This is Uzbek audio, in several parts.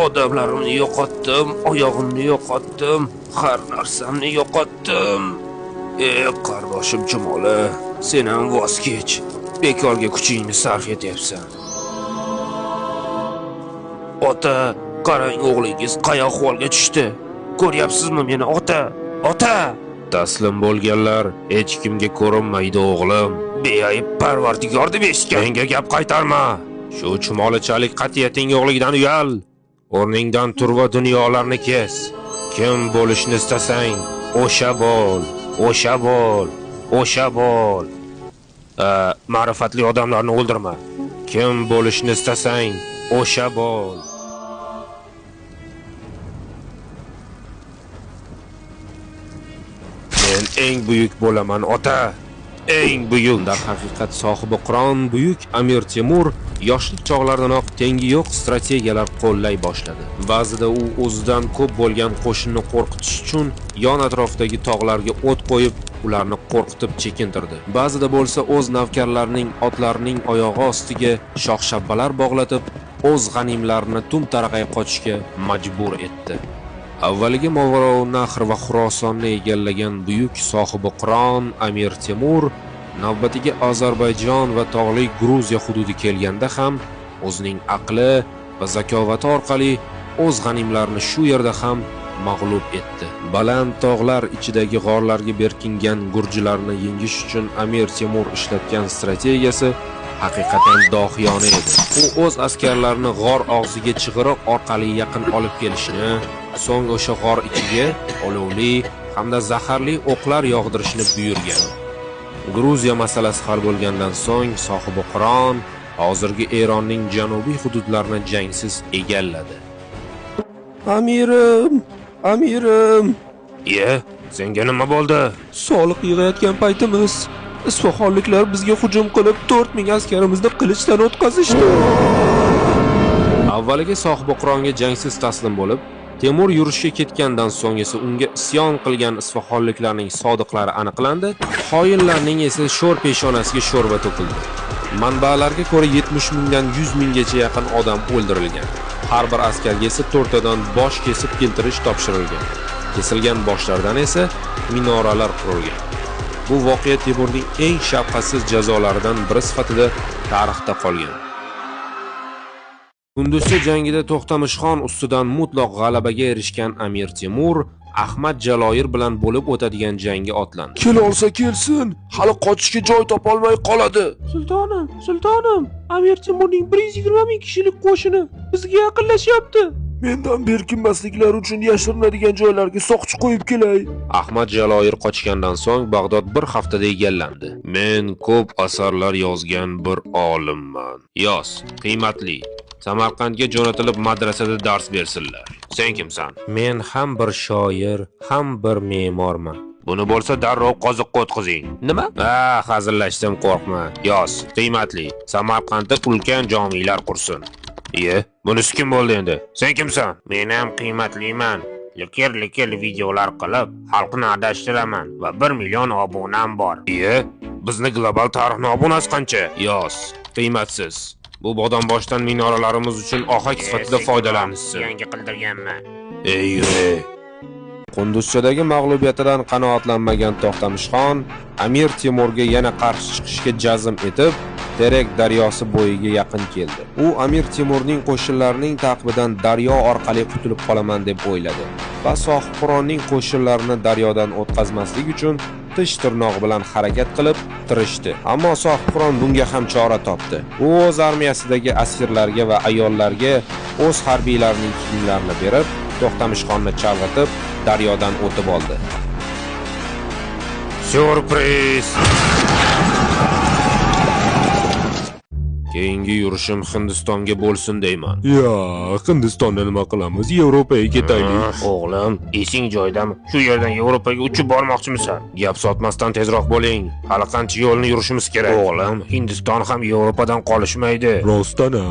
Odamlarimni yo'qotdim, oyog'imni yo'qotdim, har narsamni yo'qotdim. Qardoshim Jumola, sen ham voz kech. Bekorga kuchingni sarf etyapsan. Ota, qarang o'g'lingiz qay ahvolga tushdi. Ko'ryapsizmi meni, ota? Ota! Taslim bo'lganlar hech kimga ko'rinmaydi o'g'lim. Beayb Parvardigor deb eshitgan. Menga gap qaytarma. Shu chumolichalik qatiyating yo'qligidan uyal. O'rningdan tur va dunyolarni kes. Kim bo'lishni istasang, o'sha bo'l, o'sha bo'l, o'sha bo'l. Ma'rifatli odamlarni o'ldirma. Kim bo'lishni istasang, o'sha bo'l. Men eng buyuk bo'laman, ota. Eng buyuk. Dar haqiqat sohibi Qur'on buyuk Amir Temur yoshlik chog'laridanoq tengi yo'q strategiyalar qo'llay boshladi. Ba'zida u o'zidan ko'p bo'lgan qo'shinni qo'rqitish uchun yon atrofdagi tog'larga o't qo'yib, ularni qo'rqitib chekintirdi. Ba'zida bo'lsa o'z navkarlarining otlarining oyog'i ostiga shox-shabbalar bog'latib, o'z g'animlarini tum-taraqay qochishga majbur etdi. Avvaliga Movarounnahr va Xurosonni egallagan buyuk sohibi Qur'on Amir Temur navbatiga Ozarbayjon va tog'li Gruziya hududi kelganda ham o'zining aqli va zakovati orqali o'z g'animlarini shu yerda ham mag'lub etdi. Baland tog'lar ichidagi g'orlarga berkingan gurjilarni yengish uchun Amir Temur ishlatgan strategiyasi haqiqatan dohiyona edi. U o'z askarlarini g'or og'ziga chig'iroq orqali yaqin olib kelishni, so'ng o'sha g'or ichiga olovli hamda zaharli o'qlar yog'dirishni buyurgan. Gruziya masalasi hal bo'lgandan so'ng sohibi Qur'on hozirgi Eronning janubiy hududlarini jangsiz egalladi. Amirim. Senga nima bo'ldi? Soliq yig'ayotgan paytimiz Isfaxonliklar bizga hujum qilib 4000 askarimizni qilichdan o'tkazishdi. Avvaliga sohibi Qur'onga jangsiz taslim bo'lib, Temur yurishga ketgandan so'ng esa unga isyon qilgan isfaxonliklarning sodiqlari aniqlandi, xoinlarning esa sho'r peshonasiga sho'rva to'kildi. Manbalarga ko'ra 70 mingdan 100 minggacha yaqin odam o'ldirilgan. Har bir askarga esa 4 tadan bosh kesib keltirish topshirilgan. Kesilgan boshlardan esa minoralar qurilgan. Bu voqea Temurning eng shafqatsiz jazolaridan biri sifatida tarixda qolgan. Kunduzcha jangida To'xtamishxon ustidan mutlaq g'alabaga erishgan Amir Temur Ahmad Jaloir bilan bo'lib o'tadigan jangga otlandi. Kel olsa kelsin, hali qochishga joy topolmay qoladi. Sultonim, Amir Temurning 120 ming kishilik qo'shini bizga yaqinlashyapti. Mendan berkinmasliklari uchun yashirinadigan joylarga soqchi qo'yib kelay. Ahmad Jaloir qochgandan so'ng Bag'dod bir haftada egallandi. Men ko'p asarlar yozgan bir olimman. Yoz, qiymatli. Samarqandga jo'natilib madrasada dars bersinlar. Sen kimsan? Men ham bir shoir, ham bir me'morman. Buni bo'lsa darrov qoziqqa o'tkazing. Nima? Hazillashdim, qo'rqma. Yoz, qiymatli. Samarqandda ulkan jomilar qursin. Bunisi kim bo'ldi endi? Sen kimsan? Men ham qiymatliman. Likir videolar qilib, xalqni adashtiraman va 1 million obunam bor. Bizni global tarixni obunasi qancha? Yoz, qiymatsiz. Bu bodonboshdan minoralarimiz uchun ohak sifatida foydalanishsin. Yangi qildirganman. Qunduzchadagi mag'lubiyatidan qanoatlanmagan To'xtamishxon Amir Temurga yana qarshi chiqishga jazm etib, Terek daryosi bo'yiga yaqin keldi. U Amir Temurning qo'shinlarining ta'qibidan daryo orqali qutulib qolaman deb o'yladi va sohibi Qur'onning qo'shinlarini daryodan o'tkazmaslik uchun tish tirnoq bilan harakat qilib tirishdi. Ammo sohibi Qur'on bunga ham chora topdi. U o'z armiyasidagi asirlarga va ayollarga o'z harbiylarining kiyimlarini berib, To'xtamishxonni chalg'itib, daryodan o'tib oldi. Surpriz! Keyingi yurishim Hindistonga bo'lsin deyman. Hindistonda nima qilamiz? Yevropaga ketaylik. O'g'lim, esing joyidami? Shu yerdan Yevropaga uchib bormoqchimisan? Gap sotmasdan tezroq bo'ling. Hali qancha yo'lni yurishimiz kerak. O'g'lim, Hindiston ham Yevropadan qolishmaydi. Rostana.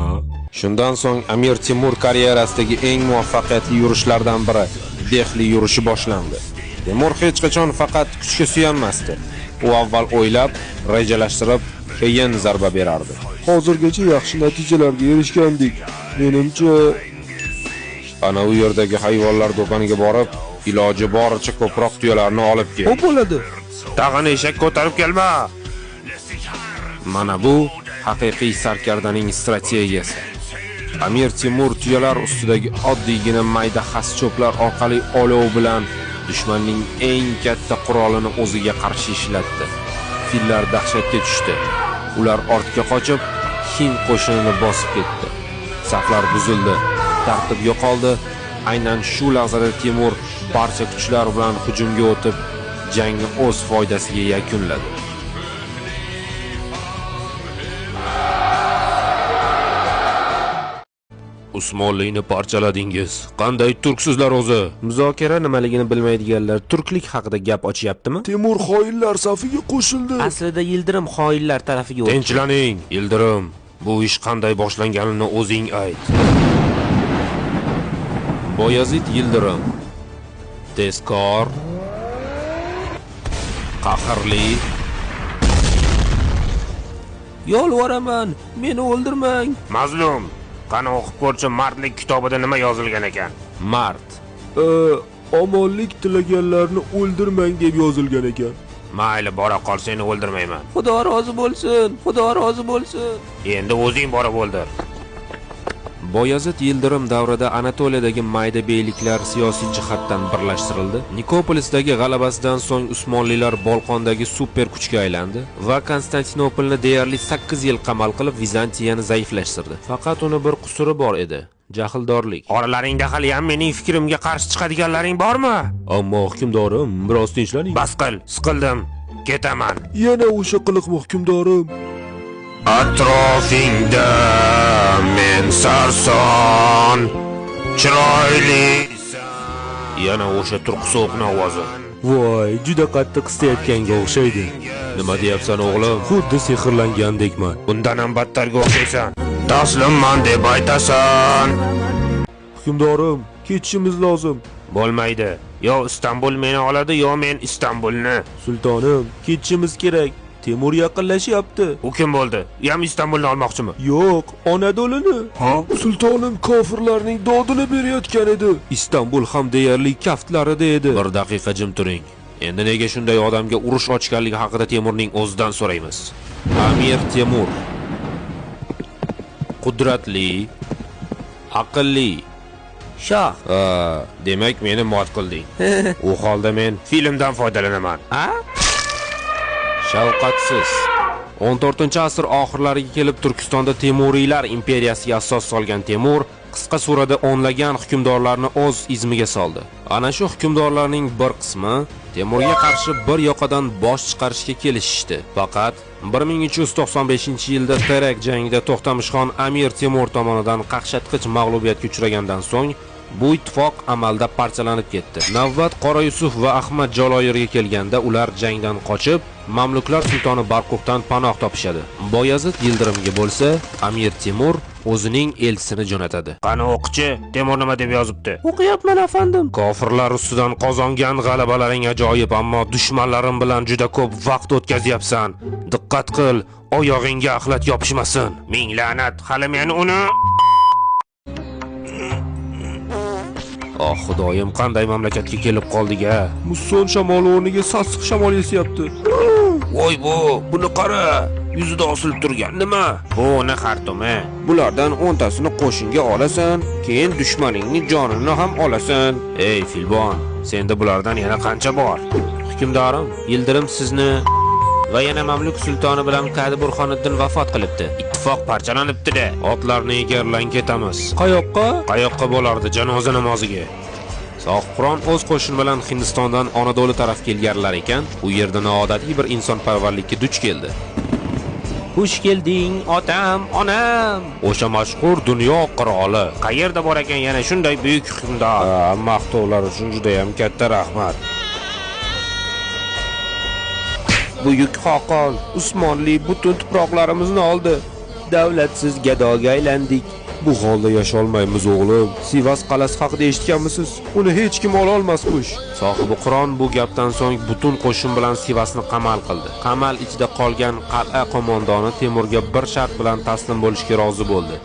Shundan so'ng Amir Temur karyerasidagi eng muvaffaqiyatli yurishlardan biri Dehli yurishi boshlandi. Temur hech qachon faqat kuchga suyanmasdi. U avval o'ylab, rejalashtirib, keyin zarba berardi. Hozirgacha yaxshi natijalarga erishgandik. Menimcha, Ana u yerdagi hayvonlar do'koniga borib, iloji boricha ko'proq tuyalarni olib kel. xo'p bo'ladi. Tag'in eshak ko'tarib kelma. Mana bu haqiqiy sarkardaning strategiyasi. Amir Temur tuyalar ustidagi oddiygina mayda xas-cho'plar orqali olov bilan dushmanning eng katta qurolini o'ziga qarshi ishlatdi. Fillar dahshatga tushdi. Ular ortga qochib, Hind qo'shinini bosib ketdi. Saflar buzildi, tartib yo'qoldi. Aynan shu lahzada Temur barcha kuchlar bilan hujumga o'tib, jangni o'z foydasiga yakunladi. Usmonlini parchaladingiz. Qanday turksizlar o'zi? Muzokara nimaligini bilmaydiganlar turklik haqida gap ochyaptimi? Temur xoinlar safiga qo'shildi. Aslida Yildirim xoinlar tarafiga o'tdi. Tinchlaning, Yildirim. Bu ish qanday boshlanganini o'zing ayt. Boyazid Yildirim. Tezkor, qahrli. Yolvoraman, meni o'ldirmang. Mazlum, qani o'qib ko'rchi mardlik kitobida nima yozilgan ekan? Mard. Omonlik tilaganlarni o'ldirmang deb yozilgan ekan. Mayli, bora qol, seni o'ldirmayman. Xudo rozi bo'lsin, Xudo rozi bo'lsin. Endi o'zing borib o'ldir. Boyazid Yildirim davrida Anatoliyadagi mayda beyliklar siyosiy jihatdan birlashtirildi. Nikopolisdagi g'alabasidan so'ng Usmonlilar Bolqondagi super kuchga aylandi va Konstantinopolni deyarli 8 yil qamal qilib Vizantiyani zaiflashtirdi. Faqat uni bir qusuri bor edi. Jahldorlik. Oralaringda hali ham mening fikrimga qarshi chiqadiganlaring bormi? Ammo hukmdorim, biroz tinchlaning. Bas qil, siqildim. Ketaman. Yana o'sha qiliqmi hukmdorim? Atrofingda men sarson, chiroyli. Yana o'sha turqso'qni ovozi. Voy, juda qattiq istayotganga o'xshaydi. Nima deyapsan o'g'lim? Xuddi sehrlangandekman. Bundan ham battarga o'xshaysan. Taslimman deb aytasan. Hukmdorim, ketishimiz lozim. Bo'lmaydi. Yo Istanbul meni oladi, yo men Istanbulni. Sultonim, ketishimiz kerak. Temur yaqinlashyapti. U kim bo'ldi? U ham Istanbulni olmoqchimi? Yo'q, Anadolini. Ha? Sultonim kofirlarning dodini berayotgan edi. Istanbul ham deyarli kaftlarida edi. Bir daqiqa jim turing. Endi nega shunday odamga urush ochganligi haqida Temurning o'zidan so'raymiz. Amir Temur qudratli, aqlli. Shoh. Demak meni mot qilding. U holda men filmdan foydalanaman. Ha? Shafqatsiz. 14-asr oxirlariga kelib Turkistonda Temuriylar imperiyasiga asos solgan Temur qisqa surada o'nlagan hukmdorlarni o'z izmiga soldi. Ana shu hukmdorlarning bir qismi Temurga qarshi bir yoqadan bosh chiqarishga kelishishdi. Faqat 1395-yilda Terak jangida To'xtamishxon Amir Temur tomonidan qaqshatqich mag'lubiyatga uchragandan so'ng bu ittifoq amalda parchalanib ketdi. Navbat Qora Yusuf va Ahmad Jaloyirga kelganda ular jangdan qochib, Mamluklar sultoni Barquqdan panoh topishadi. Boyazid Yildirimga bo'lsa, Amir Temur o'zining elchisini jo'natadi. Qani o'qichi, Temur nima deb yozibdi? O'qiyapman afandim. Kofirlar ustidan qozongan g'alabalaring ajoyib, ammo dushmanlarim bilan juda ko'p vaqt o'tkazayapsan. Diqqat qil, oyog'ingga axlat yopishmasin. Ming la'nat, hali men uni Oh xudoyim, qanday mamlakatga kelib qoldik-a? Musson shamoli o'rniga sassiq shamol esyapti. Voy buni qara. Yuzida osilib turgan nima? Bu ne xartumi? Bulardan 10 tasini qo'shinga olasan, keyin dushmaningning jonini ham olasan. Ey filbon, senda bulardan yana qancha bor? Hukmdorim, Yildirim sizni va yana Mamluk sultoni bilan Kadi Burxoniddin vafot qilibdi. Ittifoq parchalanibdi-da. Otlarni egarlang ketamiz. Qayoqqa? Qayoqqa bo'lardi janoza namoziga? Sohibqiron o'z qo'shin bilan Hindistondan Anadolu taraf kelganlar ekan, u yerda noodatiy bir insonparvarlikka duch keldi. Xush kelding, otam, onam. O'sha mashhur dunyo qiroli. Qayerda bor ekan yana shunday buyuk hukmdor? Maqtovlar uchun juda ham katta rahmat. Buyuk xoqon, Usmonli butun tuproqlarimizni oldi. Davlatsiz gadoga aylandik. Bu holda yasholmaymiz o'g'lim. Sivas qal'asi haqida eshitganmisiz? Uni hech kim ola olmasmish. Sohibi Qur'on bu gapdan so'ng butun qo'shin bilan Sivasni qamal qildi. Qamal ichida qolgan qal'a qo'mondoni Temurga bir shart bilan taslim bo'lishga rozi bo'ldi.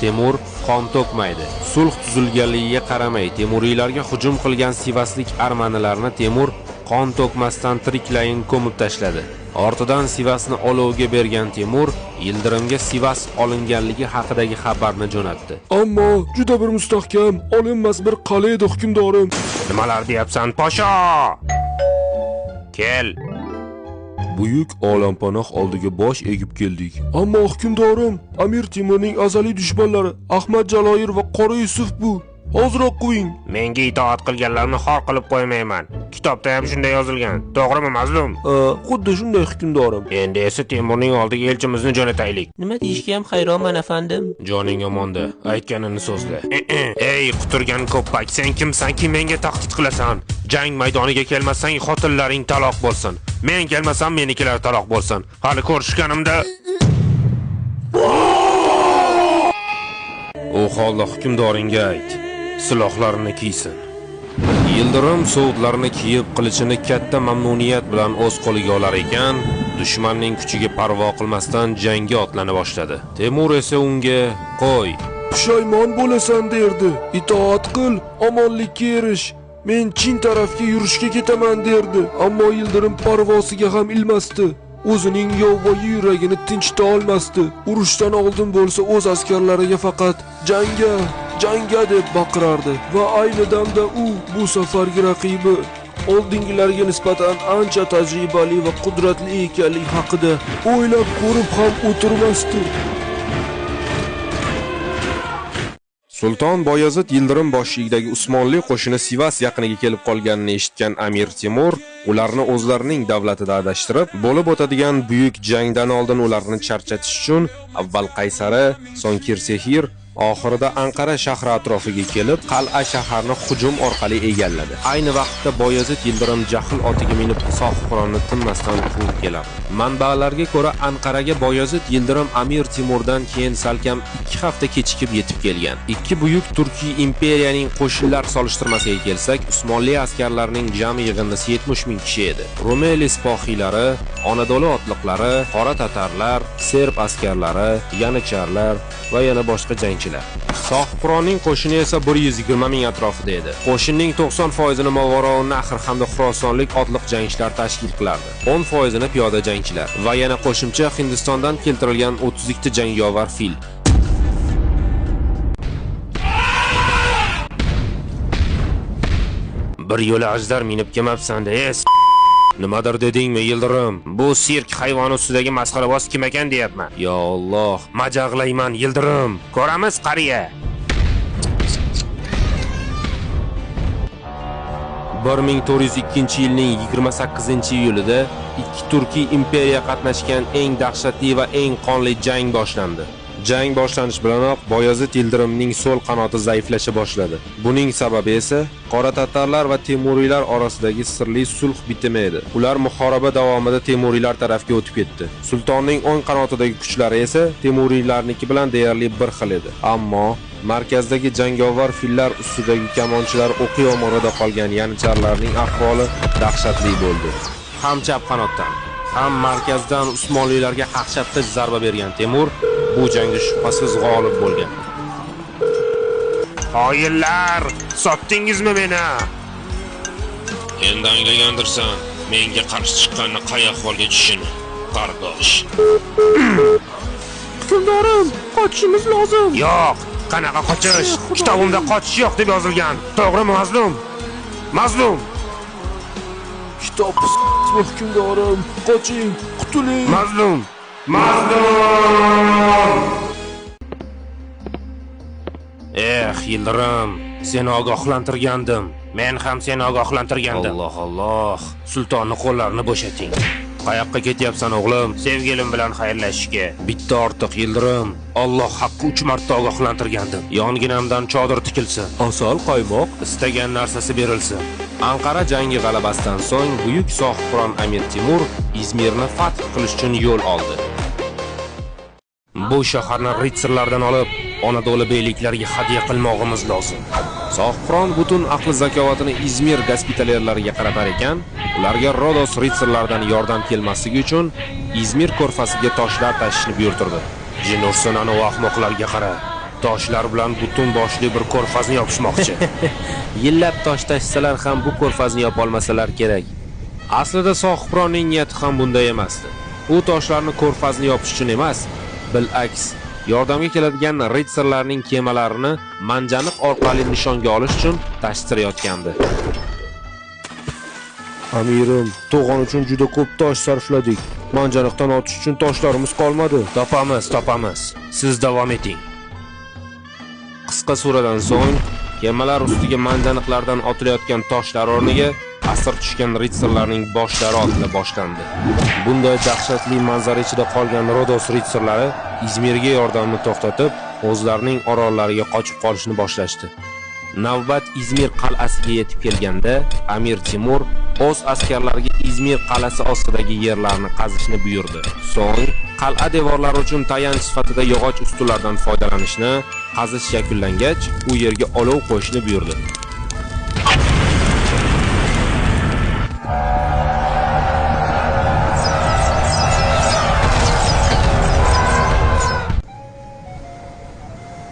Temur qon to'kmaydi. Sulh tuzilganligiga qaramay Temuriylarga hujum qilgan Sivaslik armanilarni Temur qon to'kmasdan tiriklayin ko'mib tashladi. Ortidan Sivasni olovga bergan Temur Yildirimga Sivas olinganligi haqidagi xabarni jo'natdi. Ammo juda bir mustahkam, olinmas bir qal'a edi hukmdorim. Nimalar deyapsan, podsho? Kel. Buyuk olampanoh oldiga bosh egib keldik. Ammo hukmdorim, Amir Temurning azaliy dushmanlari Ahmad Jaloir va Qora Yusuf bu. Hozroq qo'ying. Menga itoat qilganlarni xor qilib qo'ymayman. Kitobda ham shunday yozilgan. To'g'rimi, mazlum? Xuddi shunday hukmdorim. Endi esa Temurning oldiga elchimizni jo'nataylik. Nima deyishga ham hayronman afandim. Joning omonda, aytganini so'zla. Ey, quturgan ko'ppak, sen kimsanki menga tahdid qilasan? Jang maydoniga kelmasang xotinlaring taloq bo'lsin. Men kelmasam menikilar taloq bo'lsin. Hali ko'rishganimda u holda hukmdoringga ayt. Silohlarini kiysin. Yildirim sovutlarini kiyib, qilichini katta mamnuniyat bilan o'z qo'liga olar ekan, dushmanning kuchiga parvo qilmasdan jangga otlana boshladi. Temur esa unga qo'y, pushaymon bo'lasan derdi. Itoat qil, omonlikka erish. Men Chin tarafga yurishga ketaman derdi. Ammo Yildirim parvosiga ham ilmasdi. O'zining yovvoyi yuragini tinchita olmasdi. Urushdan oldin bo'lsa o'z askarlariga faqat jangga deb baqirardi va ayni damda u bu safargi raqibi oldingilarga nisbatan ancha tajribali va qudratli ekanligi haqida o'ylab ko'rib ham o'tirmasdi. Sulton Boyazid Yildirim boshchiligidagi Usmonli qo'shini Sivas yaqiniga kelib qolganini eshitgan Amir Temur ularni o'zlarining davlatida adashtirib, bo'lib o'tadigan buyuk jangdan oldin ularni charchatish uchun avval Qaysari, so'ng Kirsehir, oxirida Anqara shahri atrofiga kelib, qal'a shaharni hujum orqali egalladi. Ayni vaqtda Boyazid Yildirim jahl otiga minib Sohibqironni tinmasdan quvib keladi. Manbalarga ko'ra, Anqaraga Boyazid Yildirim Amir Temurdan keyin salkam 2 hafta kechikib yetib kelgan. Ikki buyuk Turkiy imperiyaning qo'shinlar solishtirmasiga kelsak, Usmonli askarlarining jami yig'indisi 70 ming kishi edi. Rumeli sipohiylari, Anadolu otliqlari, qora tatarlar, serb askarlari, yanicharlar va yana boshqa jangchilar. Sohibqironning qo'shini esa 120 ming atrofida edi. Qo'shinning 90% ni Movaroun Nahr hamda Xurosonlik otliq jangchilar tashkil qilardi. 10% ni piyoda jangchilar va yana qo'shimcha Hindistondan keltirilgan 32 ta jangovar fil. Bir yo'la ajdar minib kelmabsan-da, Nimadir dedingmi, Yildirim? Bu sirk hayvoni ustidagi masxaraboz kim ekan deyapman. Yo Alloh, majag'layman, Yildirim. Ko'ramiz, qariya. 1402-yilning 28-iyulida ikki Turkiy imperiya qatnashgan eng dahshatli va eng qonli jang boshlandi. Jang boshlanish bilanoq Boyazid Yildirimning so'l qanoti zaiflasha boshladi. Buning sababi esa qora tatarlar va Temuriylar orasidagi sirli sulh bitimi edi. Ular muhoroba davomida Temuriylar tarafga o'tib ketdi. Sultonning o'ng qanotidagi kuchlari esa Temuriylarniki bilan deyarli bir xil edi. Ammo markazdagi jangovar fillar ustidagi kamonchilar o'qi yomg'irida qolgan yanicharlarning ahvoli dahshatli bo'ldi. Ham chap qanotdan, ham markazdan Usmonlilarga qaqshatqich zarba bergan Temur bu jangda shubhasiz g'olib bo'lgan. Xoyinlar, sotdingizmi meni? Endi anglagandirsan, menga qarshi chiqqanni qay ahvolga tushishini, qardosh. Hukmdorim, qochishimiz lozim. Yo'q, qanaqa qochish? Kitobimda qochish yo'q deb yozilgan. To'g'rimi, mazlum? Mazlum. Kitob hukmdorim, qoching, qutuling. Mazlum. Yildirim, seni ogohlantirgandim. Men ham seni ogohlantirgandim. Alloh. Sultonning qo'llarini bo'shating. Qayoqqa ketyapsan o'g'lim? Sevgilim bilan xayrlashishga. Bitta ortiq, Yildirim. Alloh haqqi 3 marta ogohlantirgandim. Yonginamdan chodir tikilsin. Asal qaymoq, istagan narsasi berilsin. Anqara jangi g'alabasidan so'ng buyuk Sohibqiron Amir Temur Izmirni fath qilish uchun yo'l oldi. Bu shaharni ritsarlardan olib, Anadolu beyliklariga hadya qilmoqimiz lozim. Sohibqiron butun aql zakovatini Izmir gospitalerlariga qaratar ekan, ularga Rodos ritsarlaridan yordam kelmasligi uchun Izmir ko'rfasiga toshlar tashishni buyurtirdi. Jin ursin ana ahmoqlarga qara. Toshlar bilan butun boshli bir ko'rfazni yopishmoqchi. Yillab tosh tashsalar ham bu ko'rfazni yopolmasalar kerak. Aslida sohibronning niyati ham bunday emasdi. U toshlarni ko'rfazni yopish uchun emas, bil'aks, yordamga keladigan ritsarlarning kemalarini manjaniq orqali nishonga olish uchun tashtirayotgandi. Amirim, to'g'on uchun juda ko'p tosh sarfladik. Manjaniqdan otish uchun toshlarimiz qolmadi. Topamiz. Siz davom eting. Qisqa suradan so'ng kemalar ustiga manjaniqlardan otilayotgan toshlar o'rniga asir tushgan ritsarlarning boshlari otila boshlandi. Bunday dahshatli manzara ichida qolgan Rodos ritsarlari Izmirga yordamni to'xtatib, o'zlarining orollariga qochib qolishni boshlashdi. Navbat Izmir qal'asiga yetib kelganda, Amir Temur o'z askarlariga Izmir qal'asi ostidagi yerlarni qazishni buyurdi. So'ng qal'a devorlari uchun tayanch sifatida yog'och ustunlardan foydalanishni, qazish yakunlangach, u yerga olov qo'yishni buyurdi.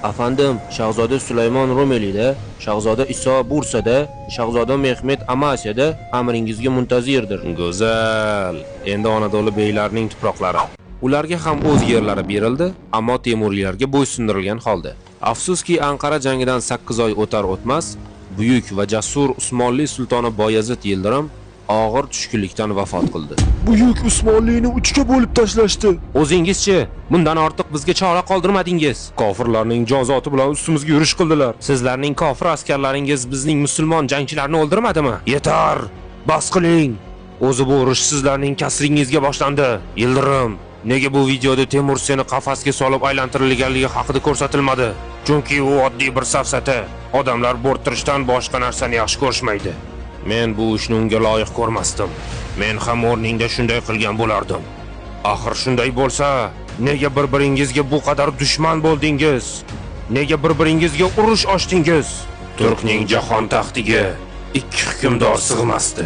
Afandim, Shahzoda Sulaymon Rumelida, Shahzoda Iso Bursada, Shahzoda Mehmet Amasiyada amringizga muntazirdir. Go'zal. Endi Anadolu beylarining tuproqlari. Ularga ham o'z yerlari berildi, ammo Temuriylarga bo'ysundirilgan holda. Afsuski, Anqara jangidan 8 oy o'tar o'tmas, buyuk va jasur Usmonli sultoni Boyazid Yildirim og'ir tushkunlikdan vafot qildi. Buyuk Usmonlini uchga bo'lib tashlashdi. O'zingizchi, bundan ortiq bizga chora qoldirmadingiz. Kofirlarning jonzoti bilan ustimizga yurish qildilar. Sizlarning kofir askarlaringiz bizning musulmon jangchilarni o'ldirmadimi? Yetar! Bas qiling. O'zi bu urush sizlarning kasringizga boshlandi. Yildirim, nega bu videoda Temur seni qafasga solib aylantirilganligi haqida ko'rsatilmadi? Chunki u oddiy bir safsata. Odamlar bo'rttirishdan boshqa narsani yaxshi ko'rishmaydi. Men bu ishni unga loyiq ko'rmasdim. Men ham o'rningda shunday qilgan bo'lardim. Axir shunday bo'lsa, nega bir-biringizga bu qadar dushman bo'ldingiz? Nega bir-biringizga urush ochdingiz? Turkning jahon taxtiga ikki hukmdor sig'masdi.